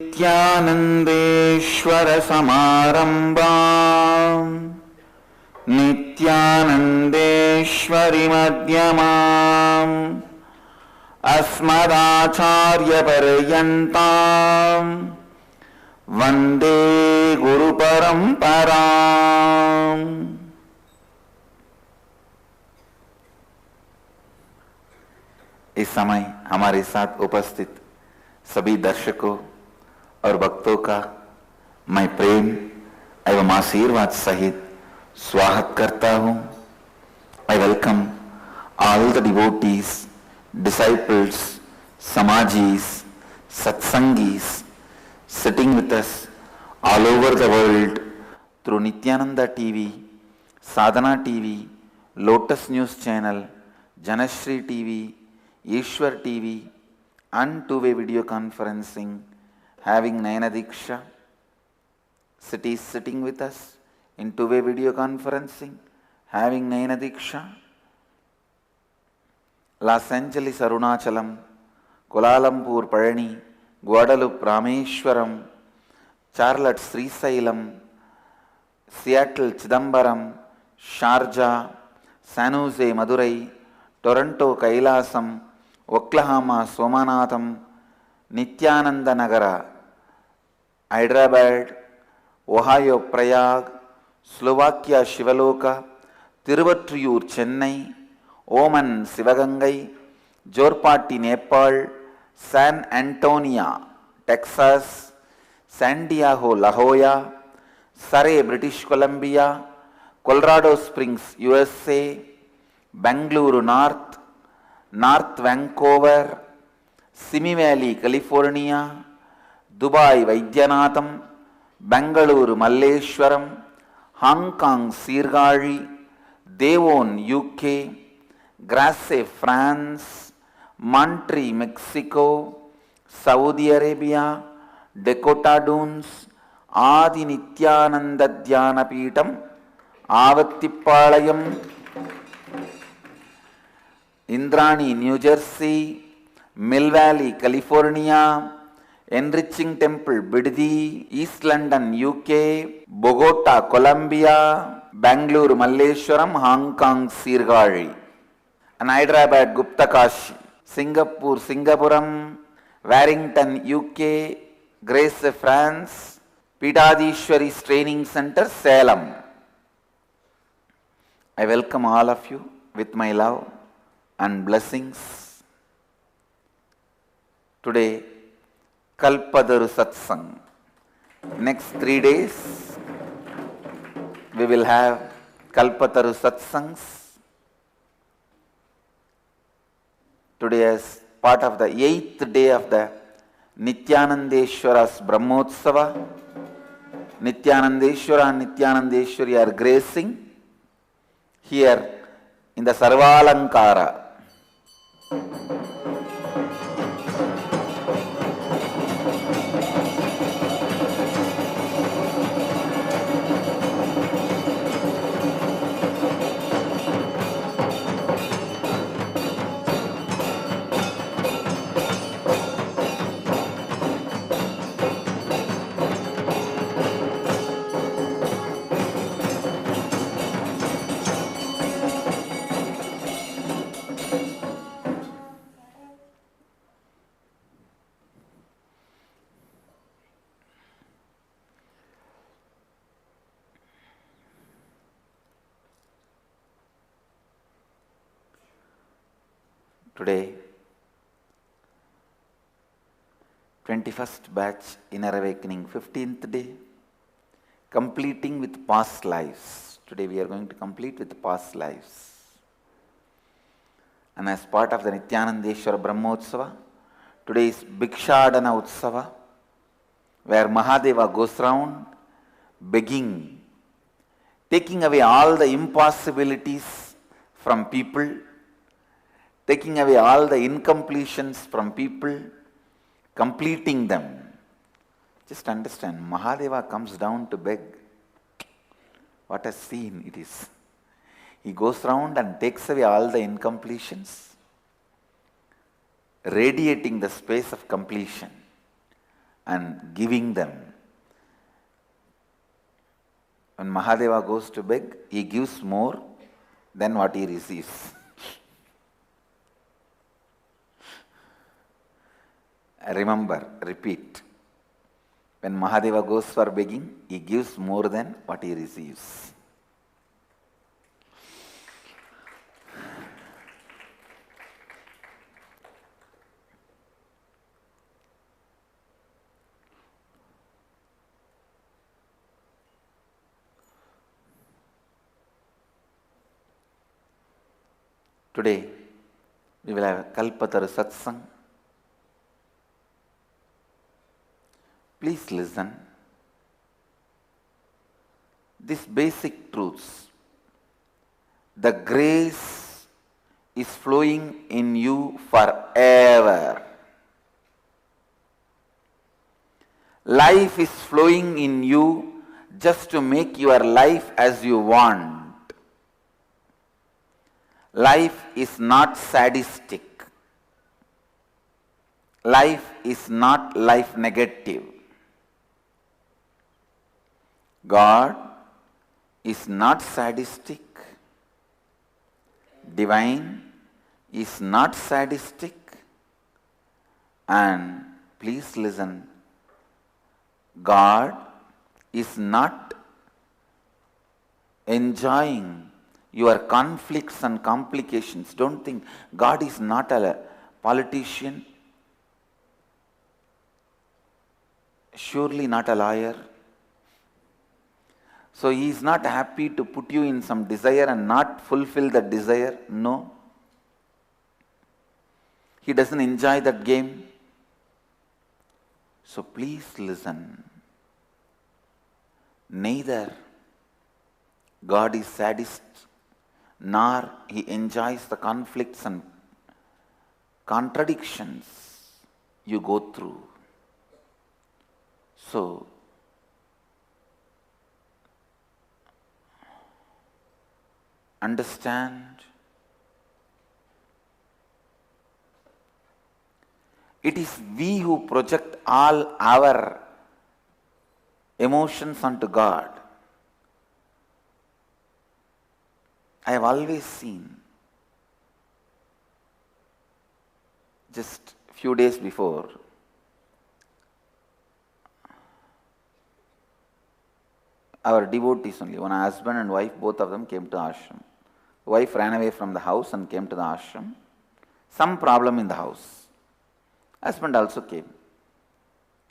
नित्यानन्देश्वर समारम्भाम् नित्यानन्देश्वरि मध्यमाम् अस्मदाचार्यपर्यन्ताम् वन्दे गुरुपरम्पराम्। इस समय हमारे साथ उपस्थित सभी दर्शकों और भक्तों का मैं प्रेम एवं आशीर्वाद सहित स्वागत करता हूं। I welcome all the devotees, disciples, samajis, satsangis sitting with us all over the world through Nityananda TV, Sadhana TV, Lotus News Channel, Janashri TV, Ishwar TV and two-way video conferencing, having Nayana Diksha sitting with us in two-way video conferencing, having Nayana Diksha, Los Angeles Arunachalam, Kuala Lumpur Palani, Guadalupe Rameshwaram, Charlotte Srisailam, Seattle Chidambaram, Sharjah, San Jose Madurai, Toronto Kailasam, Oklahoma Somanatham, Nityananda Nagara, Hyderabad, Ohio Prayag, Slovakia Shivaloka, Tiruvattriyur Chennai, Oman Sivagangai, Jorpati Nepal, San Antonio Texas, San Diego La Jolla, Surrey British Columbia, Colorado Springs USA, Bangalore North Vancouver, Simi Valley California, Dubai Vaidyanatham, Bangalore Malleshwaram, Hong Kong Sirgari, Devon UK, Grasse France, Montreal Mexico, Saudi Arabia, Dakota Dunes, Adi Nityananda Dhyana Peetam, Avattipalayam, Indrani New Jersey, Mill Valley California, Enriching Temple Biddi, East London UK, Bogota Colombia, Bangalore Malleshwaram, Hong Kong Sirgari, and Hyderabad Gupta Kashi, Singapore Singapuram, Warrington UK, Grace France, Pitadishwari's Training Center Salem. I welcome all of you with my love and blessings. Today Kalpataru Satsang. Next 3 days we will have Kalpataru Satsangs. Today as part of the 8th day of the Nityanandeshwara's Brahmotsava. Nityanandeshwara and Nityanandeshwari are gracing here in the Sarvalankara. Today, 21st batch Inner Awakening, 15th day, completing with past lives. Today we are going to complete with past lives. And as part of the Nityanandeshwara Brahmotsava, today is Bhikshadana Utsava, where Mahadeva goes round begging, taking away all the impossibilities from people, taking away all the incompletions from people, completing them. Just understand, Mahadeva comes down to beg. What a scene it is. He goes round and takes away all the incompletions, radiating the space of completion. and giving them. When Mahadeva goes to beg, he gives more than what he receives. Remember, repeat. When Mahadeva goes for begging, he gives more than what he receives. Today, we will have Kalpataru Satsang. Please listen. These basic truths. The grace is flowing in you forever. Life is flowing in you just to make your life as you want. Life is not sadistic. Life is not life negative. God is not sadistic. Divine is not sadistic. And please listen, God is not enjoying your conflicts and complications. Don't think God is not a politician, surely not a lawyer. So he is not happy to put you in some desire and not fulfill that desire. No. He doesn't enjoy that game. So please listen. Neither God is sadist, nor he enjoys the conflicts and contradictions you go through. So, understand, it is we who project all our emotions onto God. I have always seen, just few days before, our devotees only, one husband and wife, both of them came to ashram. The wife ran away from the house and came to the ashram. Some problem in the house. Husband also came.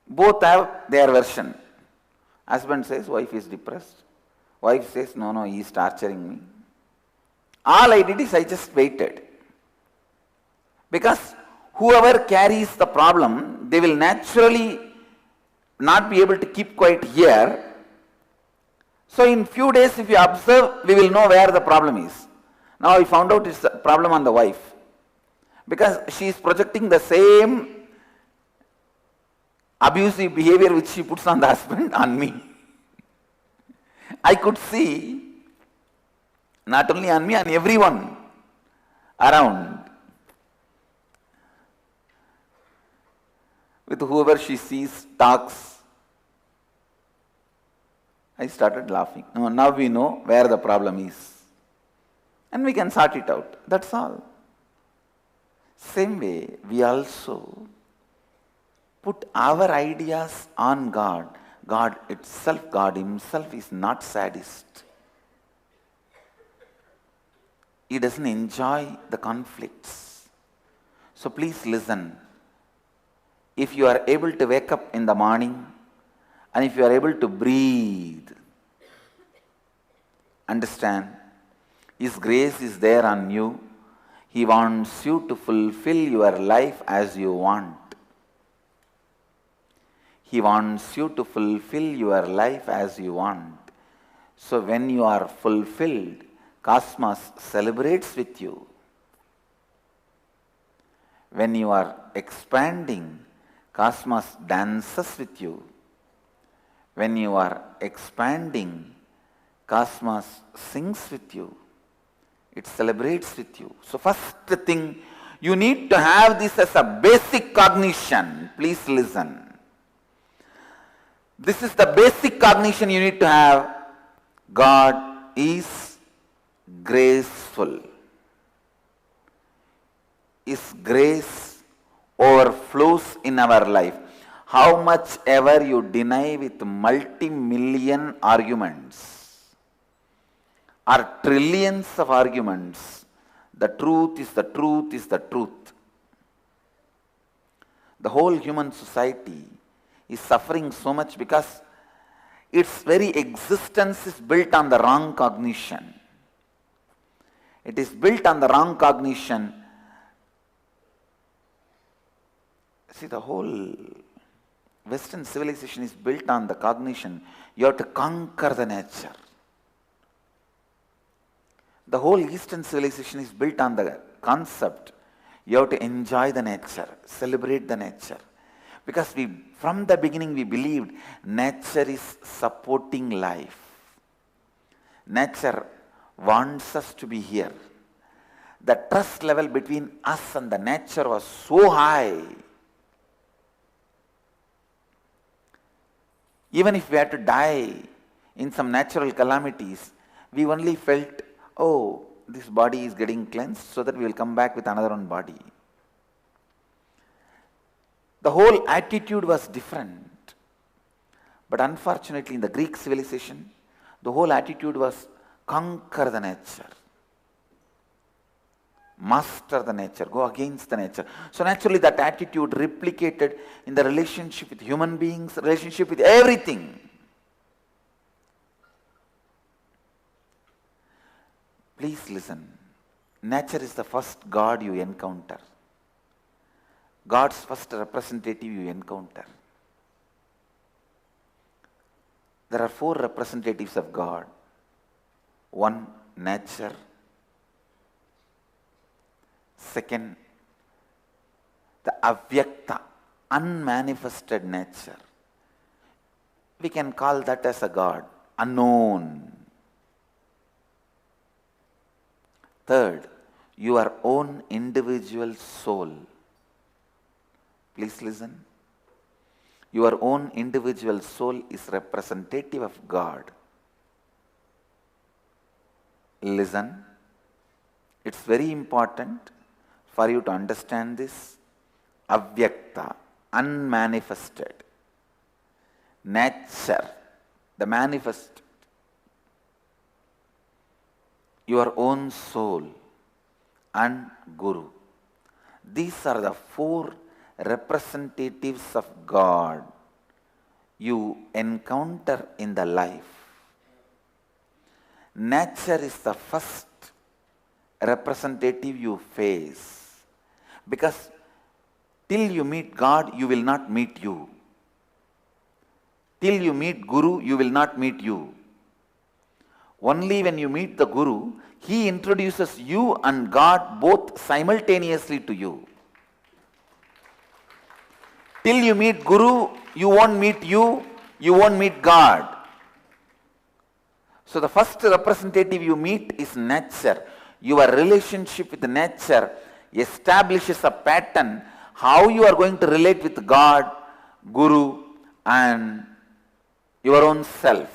Both have their version. Husband says, wife is depressed. Wife says, no, he is torturing me. All I did is I just waited. Because whoever carries the problem, they will naturally not be able to keep quiet here. So in few days, if you observe, we will know where the problem is. Now I found out it's a problem on the wife. Because she is projecting the same abusive behavior which she puts on the husband on me. I could see, not only on me, on everyone around. With whoever she sees, talks, I started laughing. Now we know where the problem is. And we can sort it out. That's all. Same way, we also put our ideas on God. God itself, God himself is not sadist. He doesn't enjoy the conflicts. So please listen. If you are able to wake up in the morning and if you are able to breathe, understand, His grace is there on you. He wants you to fulfill your life as you want. He wants you to fulfill your life as you want. So when you are fulfilled, Cosmos celebrates with you. When you are expanding, Cosmos dances with you. When you are expanding, Cosmos sings with you. It celebrates with you. So first thing, you need to have this as a basic cognition. Please listen. This is the basic cognition you need to have. God is graceful. His grace overflows in our life. How much ever you deny with multi-million arguments or trillions of arguments, the truth is the truth is the truth. The whole human society is suffering so much because its very existence is built on the wrong cognition. It is built on the wrong cognition. See, the whole Western civilization is built on the cognition. You have to conquer the nature. The whole Eastern civilization is built on the concept. You have to enjoy the nature, celebrate the nature. Because from the beginning we believed nature is supporting life. Nature wants us to be here. The trust level between us and the nature was so high. Even if we had to die in some natural calamities, we only felt, oh, this body is getting cleansed so that we will come back with another one body. The whole attitude was different. But unfortunately in the Greek civilization, the whole attitude was conquer the nature. Master the nature, go against the nature. So naturally that attitude replicated in the relationship with human beings, relationship with everything. Please listen. Nature is the first God you encounter. God's first representative you encounter. There are 4 representatives of God. 1, nature. 2, the avyakta, unmanifested nature. We can call that as a God, unknown. 3, your own individual soul. Please listen. Your own individual soul is representative of God. Listen. It's very important for you to understand this. Avyakta, unmanifested. Nature, the manifest. Your own soul and Guru. These are the 4 representatives of God you encounter in the life. Nature is the first representative you face, because till you meet God, you will not meet you. Till you meet Guru, you will not meet you. Only when you meet the Guru, he introduces you and God both simultaneously to you. Till you meet Guru, you won't meet you won't meet God. So the first representative you meet is nature. Your relationship with nature establishes a pattern how you are going to relate with God, Guru, and your own self.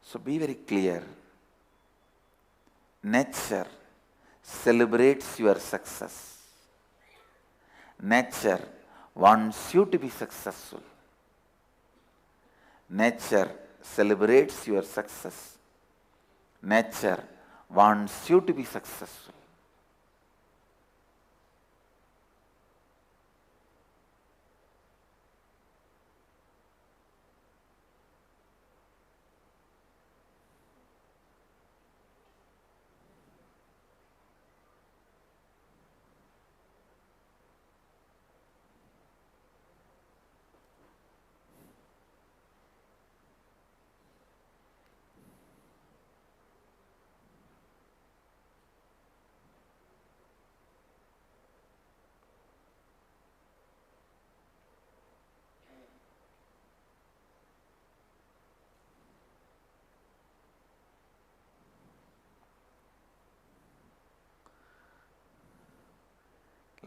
So be very clear. Nature celebrates your success. Nature wants you to be successful. Nature celebrates your success. Nature wants you to be successful.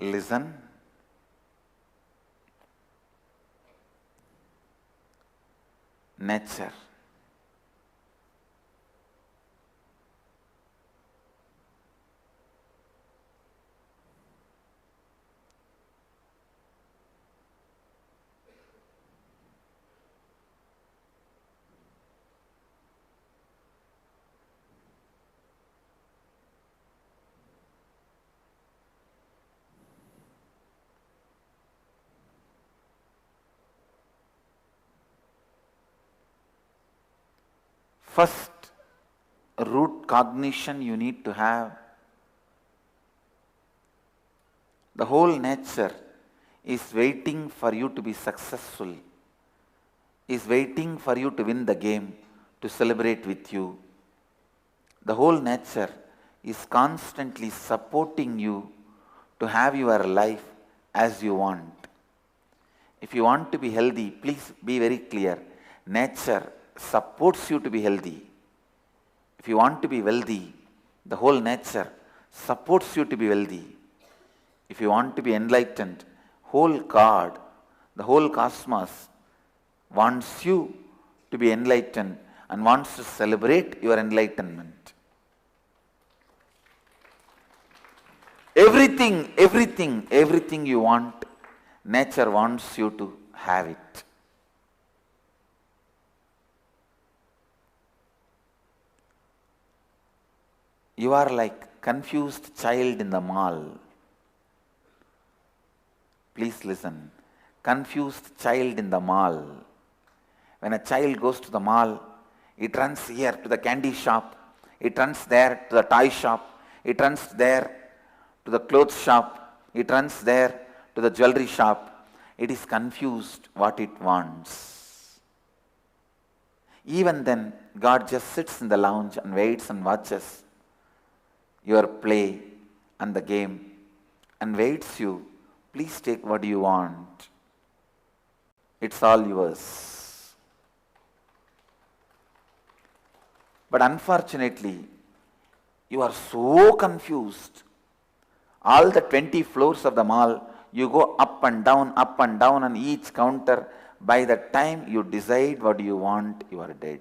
Listen. nature. First root cognition you need to have, the whole nature is waiting for you to be successful, is waiting for you to win the game, to celebrate with you. The whole nature is constantly supporting you to have your life as you want. If you want to be healthy, please be very clear. Nature supports you to be healthy. If you want to be wealthy, the whole nature supports you to be wealthy. If you want to be enlightened, whole God, the whole cosmos wants you to be enlightened and wants to celebrate your enlightenment. Everything you want, nature wants you to have it. You are like confused child in the mall. Please listen. Confused child in the mall. When a child goes to the mall, it runs here to the candy shop, it runs there to the toy shop, it runs there to the clothes shop, it runs there to the jewelry shop. It is confused what it wants. Even then, God just sits in the lounge and waits and watches your play and the game and waits you. Please take what you want. It's all yours. But unfortunately, you are so confused. All the 20 floors of the mall, you go up and down on each counter. By the time you decide what you want, you are dead.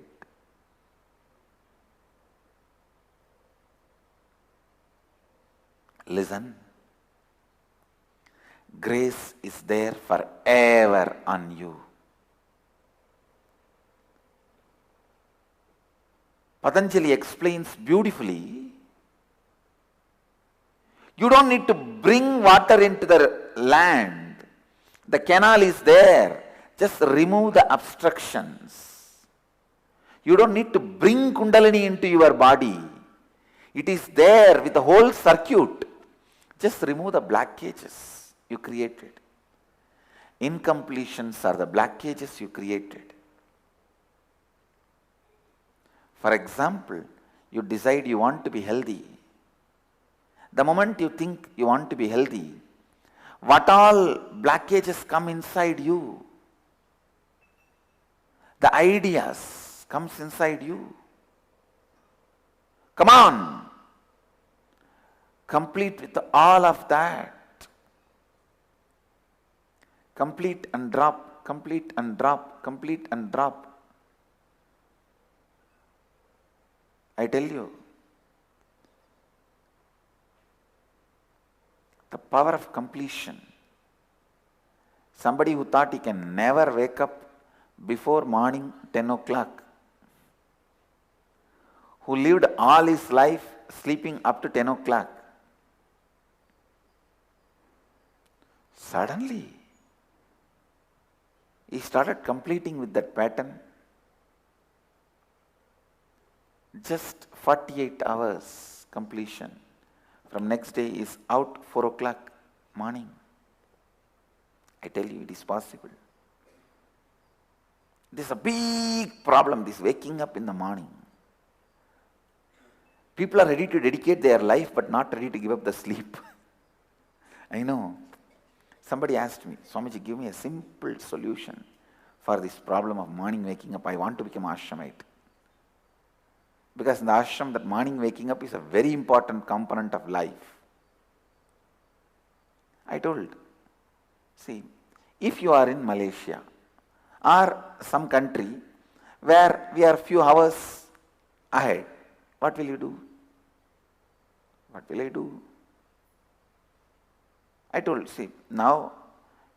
Listen. Grace is there forever on you. Patanjali explains beautifully. You don't need to bring water into the land. The canal is there. Just remove the obstructions. You don't need to bring Kundalini into your body. It is there with the whole circuit. Just remove the blockages you created. Incompletions are the blockages you created. For example, you decide you want to be healthy. The moment you think you want to be healthy, what all blockages come inside you? The ideas comes inside you. Come on. Complete with all of that. Complete and drop, complete and drop, complete and drop. I tell you, the power of completion. Somebody who thought he can never wake up before morning 10 o'clock, who lived all his life sleeping up to 10 o'clock, suddenly he started completing with that pattern. Just 48 hours completion. From next day is out 4 o'clock morning. I tell you, it is possible. This is a big problem, this waking up in the morning. People are ready to dedicate their life but not ready to give up the sleep. I know. Somebody asked me, Swamiji, give me a simple solution for this problem of morning waking up. I want to become ashramite. Because in the ashram, that morning waking up is a very important component of life. I told, see, if you are in Malaysia or some country where we are few hours ahead. What will you do? What will I do? I told, see, now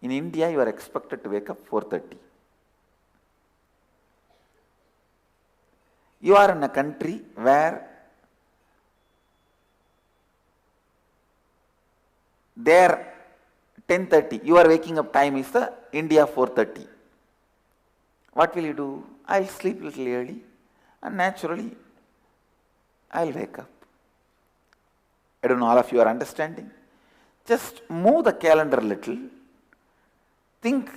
in India you are expected to wake up 4:30. You are in a country where their 10:30, your waking up time is the India 4:30. What will you do? I'll sleep a little early and naturally I'll wake up. I don't know all of you are understanding. Just move the calendar a little. Think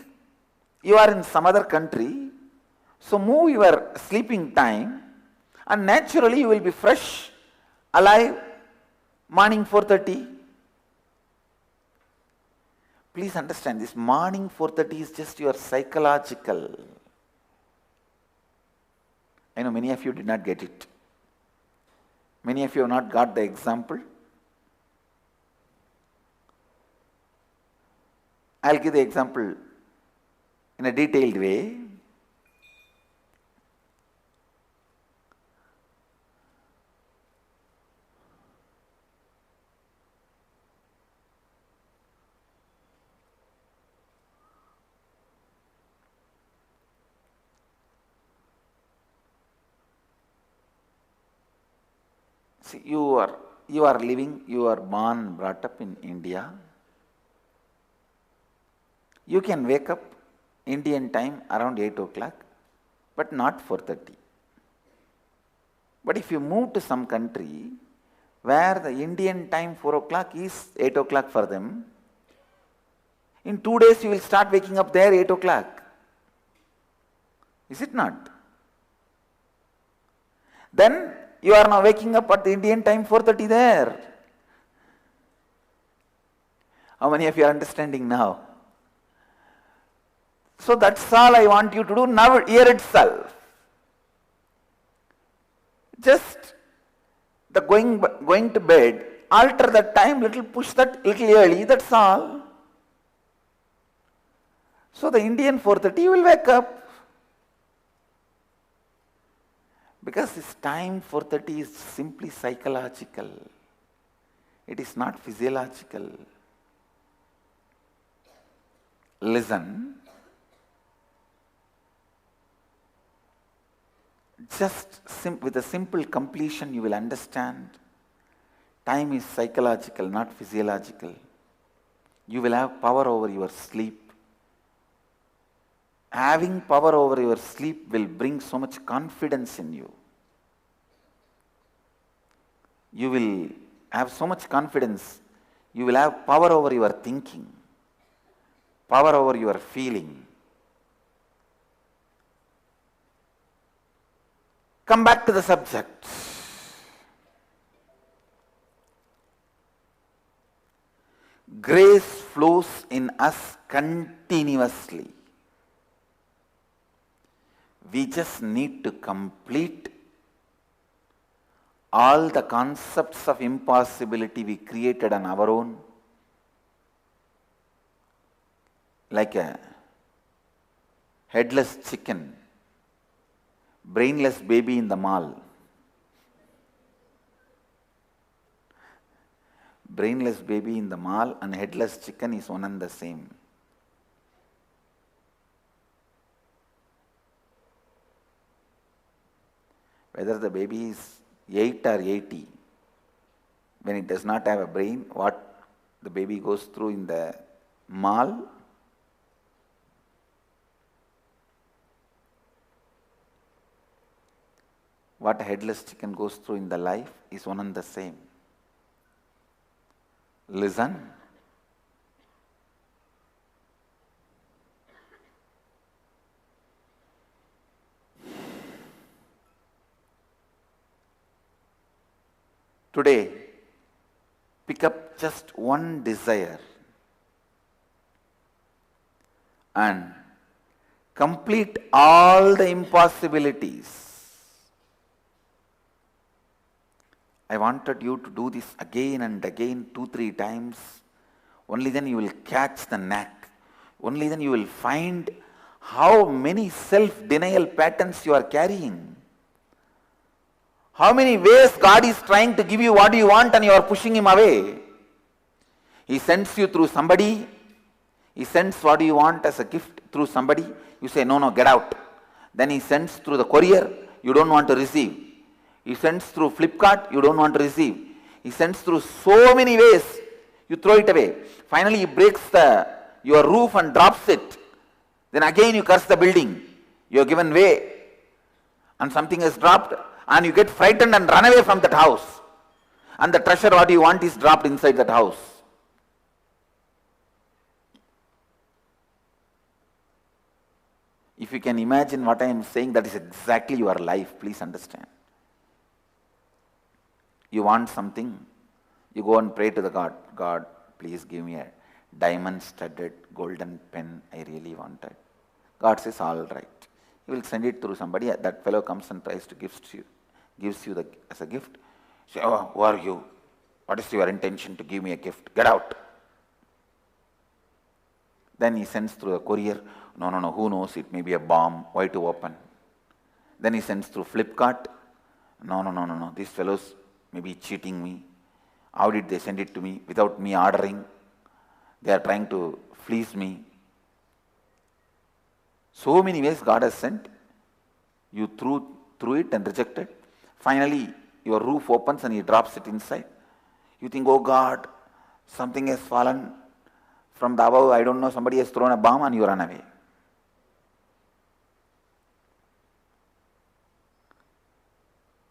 you are in some other country, so move your sleeping time and naturally you will be fresh, alive, morning 4:30. Please understand, this morning 4:30 is just your psychological. I know many of you did not get it. Many of you have not got the example. I'll give the example in a detailed way. See, you are living, you are born, brought up in India. You can wake up Indian time around 8 o'clock, but not 4:30. But if you move to some country where the Indian time 4 o'clock is 8 o'clock for them, in 2 days you will start waking up there 8 o'clock. Is it not? Then you are now waking up at the Indian time 4:30 there. How many of you are understanding now? So that's all I want you to do now, here itself. Just the going to bed, alter that time little, push that little early, that's all. So the Indian 4:30 you will wake up. Because this time 4:30 is simply psychological. It is not physiological. Listen. Just with a simple completion you will understand. Time is psychological, not physiological. You will have power over your sleep. Having power over your sleep will bring so much confidence in you. You will have so much confidence. You will have power over your thinking, power over your feeling. Come back to the subject. Grace flows in us continuously. We just need to complete all the concepts of impossibility we created on our own, like a headless chicken, brainless baby in the mall. Brainless baby in the mall and headless chicken is one and the same. Whether the baby is 8 or 80, when it does not have a brain, what the baby goes through in the mall, what a headless chicken goes through in the life is one and the same. Listen. Today, pick up just one desire and complete all the impossibilities. I wanted you to do this again and again, 2-3 times. Only then you will catch the knack. Only then you will find How many self-denial patterns you are carrying? How many ways God is trying to give you what you want and you are pushing Him away? He sends you through somebody. He sends what you want as a gift through somebody. You say, no, no, get out. Then He sends through the courier. You don't want to receive. He sends through Flipkart. You don't want to receive. He sends through so many ways. You throw it away. Finally, He breaks your roof and drops it. Then again you curse the building. You are given way. And something is dropped. And you get frightened and run away from that house. And the treasure what you want is dropped inside that house. If you can imagine what I am saying, that is exactly your life. Please understand. You want something, you go and pray to the God. God, please give me a diamond-studded golden pen. I really want it. God says, all right. He will send it through somebody. That fellow comes and tries to gives you as a gift. Say, oh, who are you? What is your intention to give me a gift? Get out. Then he sends through the courier. No, no, no, who knows? It may be a bomb. Why to open? Then he sends through Flipkart. No, no, no, no, no. These fellows may be cheating me. How did they send it to me without me ordering? They are trying to fleece me. So many ways God has sent. You threw it and rejected. Finally, your roof opens and He drops it inside. You think, oh God, something has fallen from the above. I don't know, somebody has thrown a bomb, and you run away.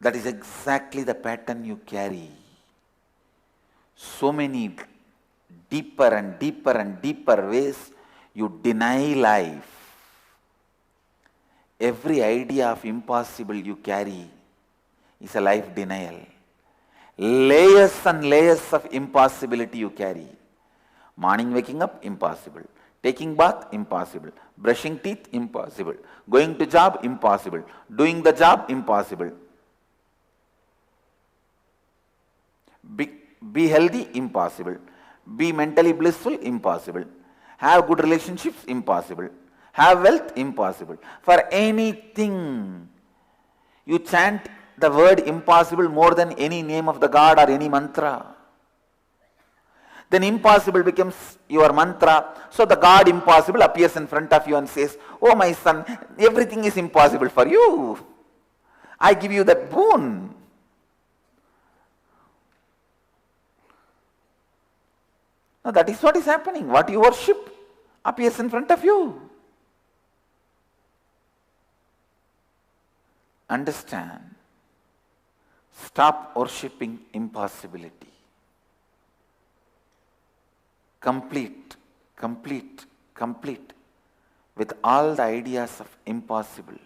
That is exactly the pattern you carry. So many deeper and deeper and deeper ways you deny life. Every idea of impossible you carry is a life denial. Layers and layers of impossibility you carry. Morning waking up, impossible. Taking bath, impossible. Brushing teeth, impossible. Going to job, impossible. Doing the job, impossible. Be healthy, impossible. Be mentally blissful, impossible. Have good relationships, impossible. Have wealth, impossible. For anything, you chant the word impossible more than any name of the God or any mantra. Then impossible becomes your mantra. So the God impossible appears in front of you and says, oh my son, everything is impossible for you. I give you that boon. Now that is what is happening. What you worship appears in front of you. Understand. Stop worshipping impossibility. Complete with all the ideas of impossible.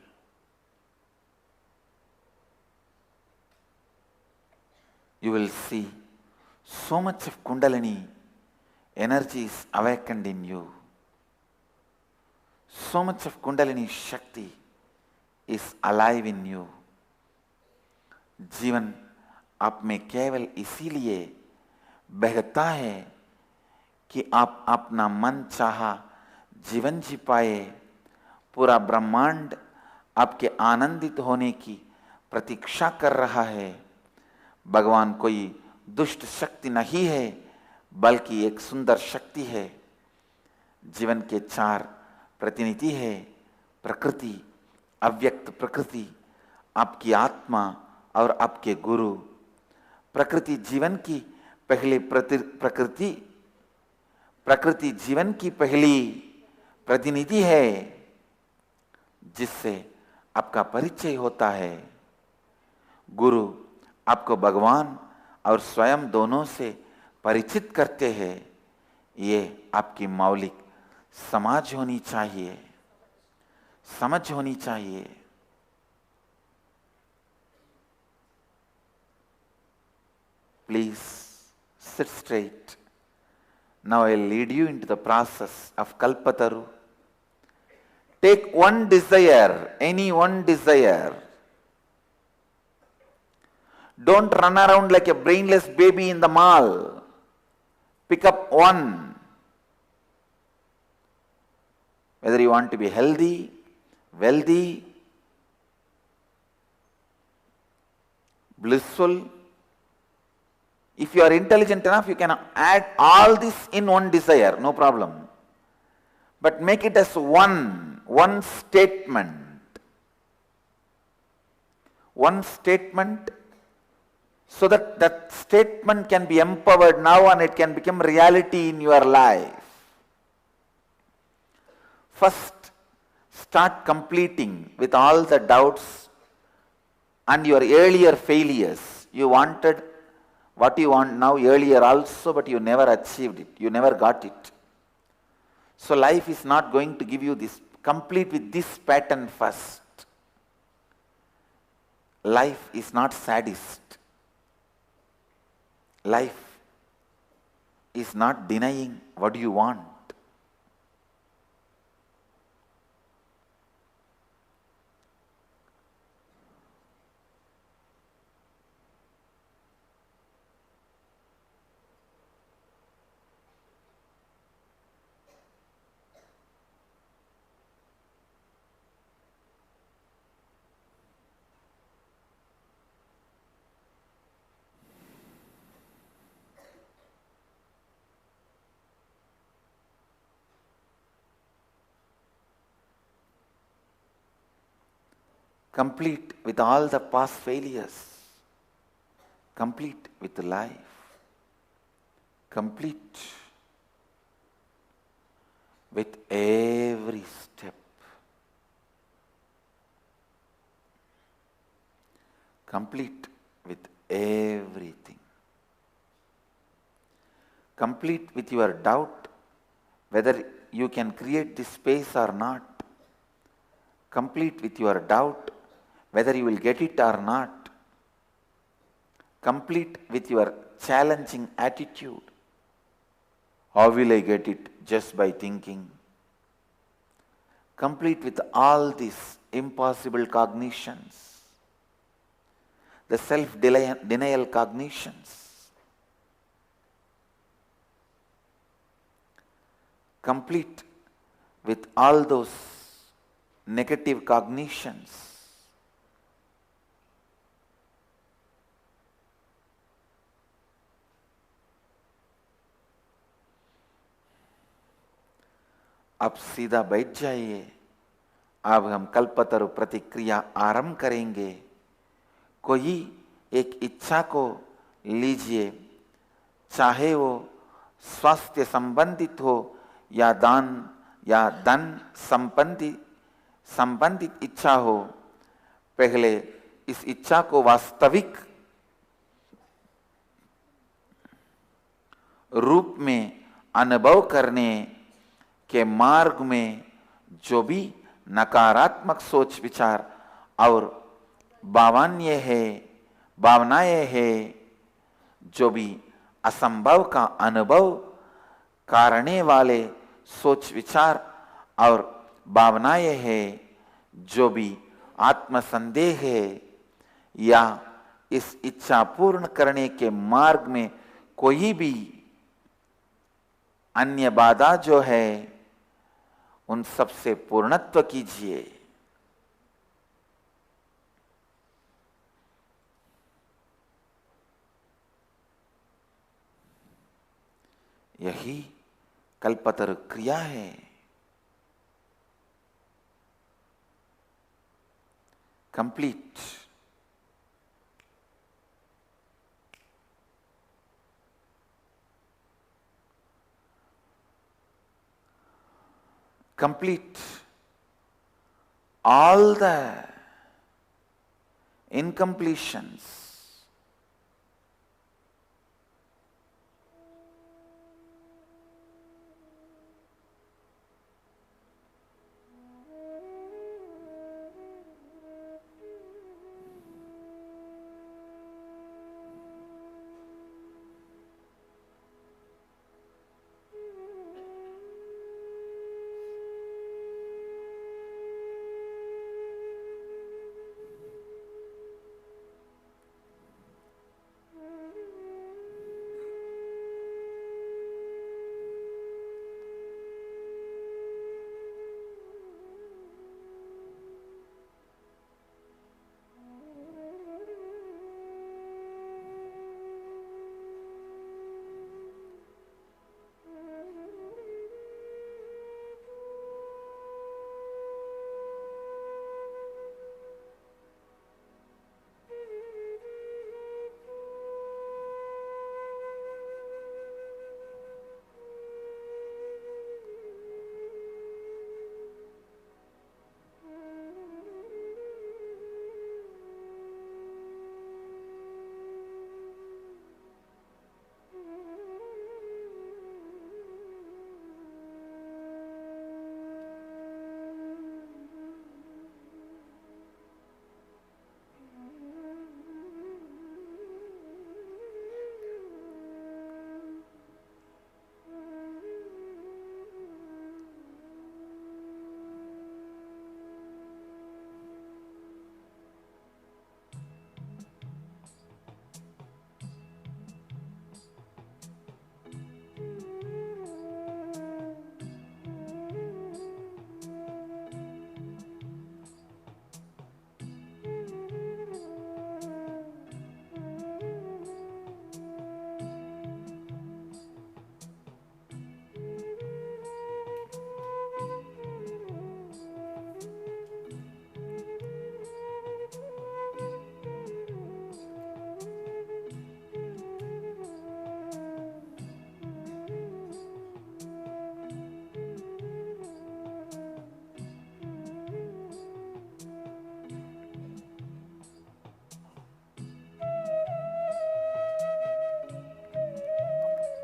You will see so much of Kundalini energy is awakened in you. So much of Kundalini Shakti is alive in you. जीवन आप में केवल इसीलिए बहता है कि आप अपना मन चाहा जीवन जी पाए. पूरा ब्रह्मांड आपके आनंदित होने की प्रतीक्षा कर रहा है. भगवान कोई दुष्ट शक्ति नहीं है, बल्कि एक सुंदर शक्ति है. जीवन के चार प्रतिनिधि है: प्रकृति, अव्यक्त प्रकृति, आपकी आत्मा और आपके गुरु. प्रकृति जीवन की पहली प्रकृति जीवन की पहली प्रतिनिधि है, जिससे आपका परिचय होता है. गुरु आपको भगवान और स्वयं दोनों से परिचित करते हैं. ये आपकी मौलिक समझ होनी चाहिए. Please sit straight. Now I will lead you into the process of Kalpataru. Take one desire, any one desire. Don't run around like a brainless baby in the mall. Pick up one. whether you want to be healthy, wealthy, blissful. If you are intelligent enough, you can add all this in one desire, no problem. But make it as one statement. One statement, so that that statement can be empowered now and it can become reality in your life. First, start completing with all the doubts and your earlier failures. You wanted what you want now earlier also, but you never achieved it. You never got it. So life is not going to give you this. Complete with this pattern first. Life is not sadist. Life is not denying what you want. Complete with all the past failures. Complete with life. Complete with every step. Complete with everything. Complete with your doubt whether you can create this space or not. Complete with your doubt whether you will get it or not. Complete with your challenging attitude. How will I get it? Just by thinking. Complete with all these impossible cognitions. The self-denial cognitions. Complete with all those negative cognitions. अब सीधा बैठ जाइए। अब हम कल्पतरु प्रतिक्रिया आरंभ करेंगे। कोई एक इच्छा को लीजिए, चाहे वो स्वास्थ्य संबंधित हो या दान या धन संबंधित इच्छा हो। पहले इस इच्छा को वास्तविक रूप में अनुभव करने के मार्ग में जो भी नकारात्मक सोच विचार और भावनाएं हैं, जो भी असंभव का अनुभव करने वाले सोच विचार और भावनाएं हैं, जो भी आत्मसंदेह है या इस इच्छा पूर्ण करने के मार्ग में कोई भी अन्य बाधा जो है, उन सबसे पूर्णत्व कीजिए। यही कल्पतरु क्रिया है। Complete. Complete all the incompletions.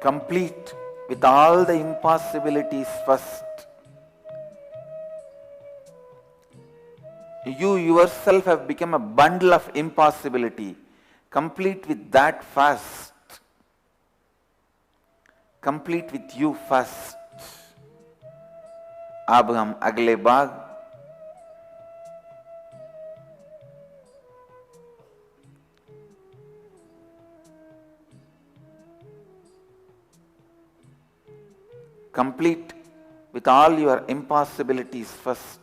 complete with all the impossibilities first. You yourself have become a bundle of impossibility. Complete with that first. Complete with you first. अब हम अगले भाग complete with all your impossibilities first.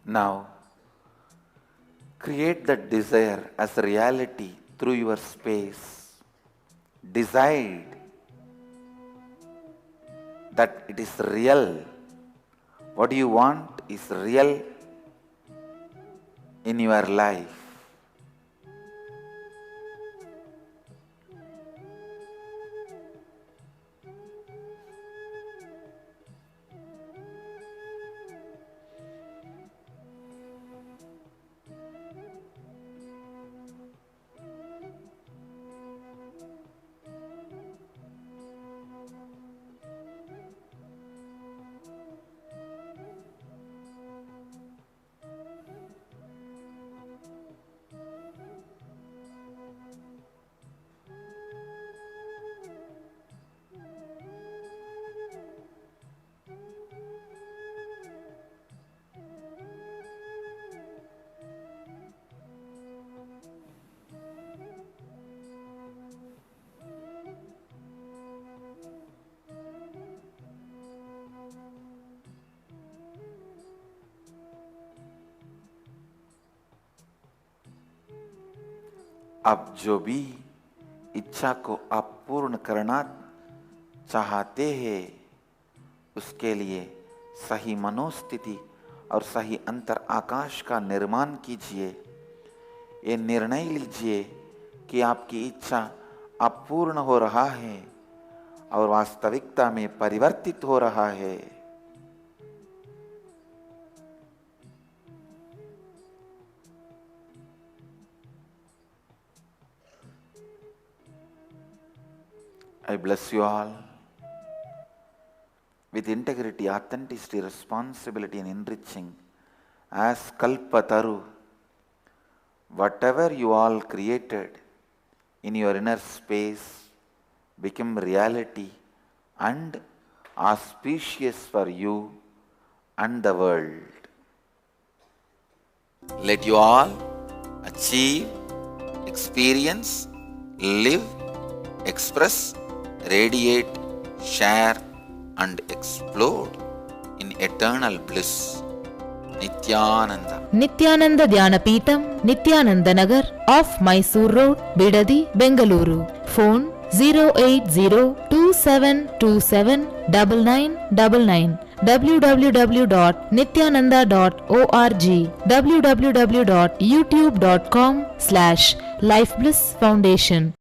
Now, create that desire as a reality through your space. Decide that it is real. What you want is real in your life. अब जो भी इच्छा को आप पूर्ण करना चाहते हैं, उसके लिए सही मनोस्थिति और सही अंतर आकाश का निर्माण कीजिए। ये निर्णय लीजिए कि आपकी इच्छा अपूर्ण हो रहा है और वास्तविकता में परिवर्तित हो रहा है। I bless you all with integrity, authenticity, responsibility and enriching as Kalpataru. Whatever you all created in your inner space become reality and auspicious for you and the world. Let you all achieve, experience, live, express, radiate, share and explode in eternal bliss. Nityananda. Nityananda Dhyanapitham, Nityananda Nagar, off Mysore Road, Bidadi, Bengaluru. Phone 08027279999. www.nityananda.org. www.youtube.com/Life Bliss Foundation.